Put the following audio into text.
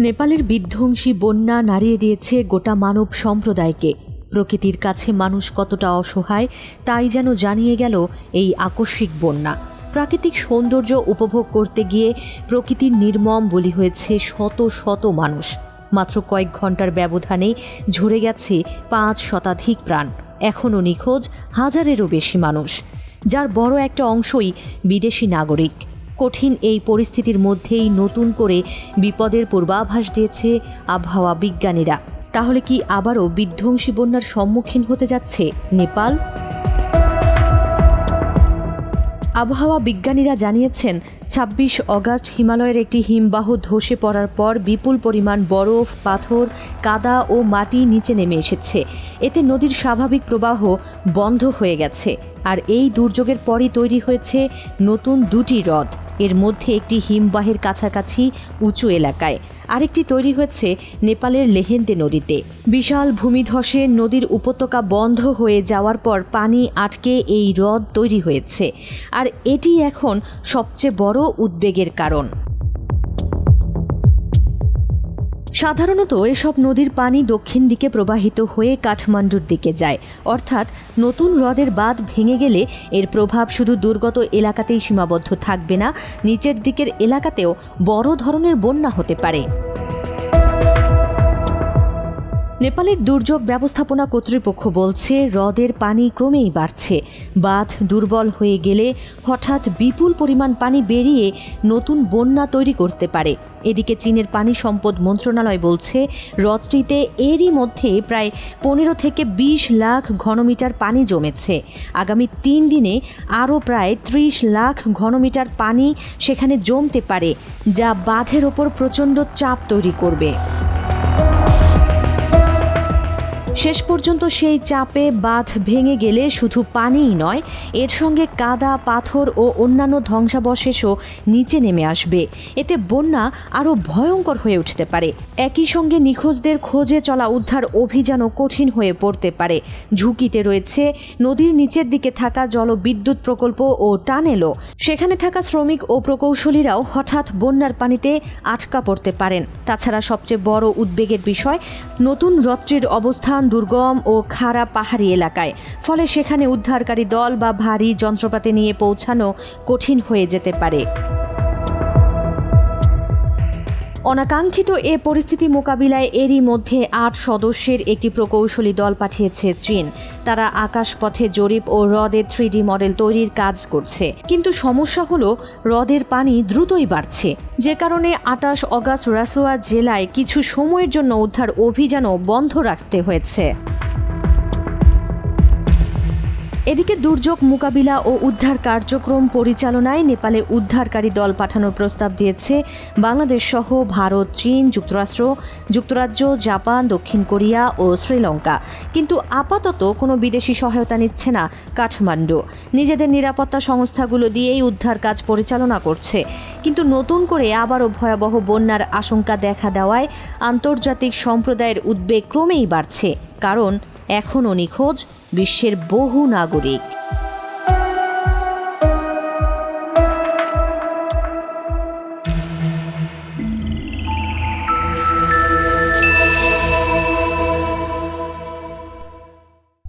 নেপালের বিধ্বংসী বন্যা নাড়িয়ে দিয়েছে গোটা মানব সম্প্রদায়কে। প্রকৃতির কাছে মানুষ কতটা অসহায় তাই যেন জানিয়ে গেল এই আকস্মিক বন্যা। প্রাকৃতিক সৌন্দর্য উপভোগ করতে গিয়ে প্রকৃতির নির্মম বলি হয়েছে শত শত মানুষ। মাত্র কয়েক ঘন্টার ব্যবধানে ঝরে গেছে 5 শতাধিক প্রাণ। এখনও নিখোঁজ হাজারেরও বেশি মানুষ, যার বড় একটা অংশই বিদেশি নাগরিক। কঠিন এই পরিস্থিতির মধ্যেই নতুন করে বিপদের পূর্বাভাস দিয়েছে আবহাওয়া বিজ্ঞানীরা। তাহলে কি আবারও বিধ্বংসী বন্যার সম্মুখীন হতে যাচ্ছে নেপাল? আবহাওয়া বিজ্ঞানীরা জানিয়েছেন 26 অগাস্ট হিমালয়ের একটি হিমবাহ ধসে পড়ার পর বিপুল পরিমাণ বরফ, পাথর, কাদা ও মাটি নিচে নেমে এসেছে। এতে নদীর স্বাভাবিক প্রবাহ বন্ধ হয়ে গেছে। আর এই দুর্যোগের পরই তৈরি হয়েছে নতুন 2টি হ্রদ। এর মধ্যে একটি হিমবাহের কাছাকাছি উঁচু এলাকায়, আরেকটি তৈরি হয়েছে নেপালের লেহেন্দে নদীতে। বিশাল ভূমিধসে নদীর উপত্যকা বন্ধ হয়ে যাওয়ার পর পানি আটকে এই হ্রদ তৈরি হয়েছে। আর এটি এখন সবচেয়ে বড় উদ্বেগের কারণ। সাধারণত এসব নদীর পানি দক্ষিণ দিকে প্রবাহিত হয়ে কাঠমান্ডুর দিকে যায়, অর্থাৎ নতুন হ্রদের বাঁধ ভেঙে গেলে এর প্রভাব শুধু দুর্গত এলাকাতেই সীমাবদ্ধ থাকবে না, নিচের দিকের এলাকাতেও বড় ধরনের বন্যা হতে পারে। নেপালের দুর্যোগ ব্যবস্থাপনা কর্তৃপক্ষ বলছে হ্রদের পানি ক্রমেই বাড়ছে। বাঁধ দুর্বল হয়ে গেলে হঠাৎ বিপুল পরিমাণ পানি বেরিয়ে নতুন বন্যা তৈরি করতে পারে। এদিকে চীনের পানি সম্পদ মন্ত্রণালয় বলছে হ্রদটিতে এরই মধ্যে প্রায় 15 থেকে 20 লাখ ঘনমিটার পানি জমেছে। আগামী 3 দিনে আরও প্রায় 30 লাখ ঘনমিটার পানি সেখানে জমতে পারে, যা বাঁধের ওপর প্রচণ্ড চাপ তৈরি করবে। শেষ পর্যন্ত সেই চাপে বাঁধ ভেঙে গেলে শুধু পানিই নয়, এর সঙ্গে কাদা, পাথর ও অন্যান্য ধ্বংসাবশেষও নিচে নেমে আসবে। এতে বন্যা আরও ভয়ঙ্কর হয়ে উঠতে পারে। একই সঙ্গে নিখোঁজদের খোঁজে চলা উদ্ধার অভিযানও কঠিন হয়ে পড়তে পারে। ঝুঁকিতে রয়েছে নদীর নিচের দিকে থাকা জলবিদ্যুৎ প্রকল্প ও টানেলও। সেখানে থাকা শ্রমিক ও প্রকৌশলীরাও হঠাৎ বন্যার পানিতে আটকা পড়তে পারেন। তাছাড়া সবচেয়ে বড় উদ্বেগের বিষয়, নতুন হ্রদটির অবস্থান দুর্গম ও খাড়া পাহাড়ি এলাকায়। ফলে সেখানে উদ্ধারকারী দল বা ভারী যন্ত্রপাতি নিয়ে পৌঁছানো কঠিন হয়ে যেতে পারে। অনাকাঙ্ক্ষিত এ পরিস্থিতি মোকাবিলায় এরই মধ্যে 8 সদস্যের একটি প্রকৌশলী দল পাঠিয়েছে চীন। তারা আকাশপথে জরিপ ও হ্রদের 3D মডেল তৈরির কাজ করছে। কিন্তু সমস্যা হলো হ্রদের পানি দ্রুতই বাড়ছে, যে কারণে 28 অগাস্ট রাসোয়া জেলায় কিছু সময়ের জন্য উদ্ধার অভিযানও বন্ধ রাখতে হয়েছে। এদিকে দুর্যোগ মোকাবিলা ও উদ্ধার কার্যক্রম পরিচালনায় নেপালে উদ্ধারকারী দল পাঠানোর প্রস্তাব দিয়েছে বাংলাদেশ সহ ভারত, চীন, যুক্তরাজ্য, জাপান, দক্ষিণ কোরিয়া ও শ্রীলঙ্কা। কিন্তু আপাতত কোনো বিদেশি সহায়তা নিচ্ছে না কাঠমান্ডু। নিজেদের নিরাপত্তা সংস্থাগুলো দিয়েই উদ্ধার কাজ পরিচালনা করছে। কিন্তু নতুন করে আবারও ভয়াবহ বন্যার আশঙ্কা দেখা দেওয়ায় আন্তর্জাতিক সম্প্রদায়ের উদ্বেগ ক্রমেই বাড়ছে। কারণ এখনও নিখোঁজ বিশ্বের বহু নাগরিক।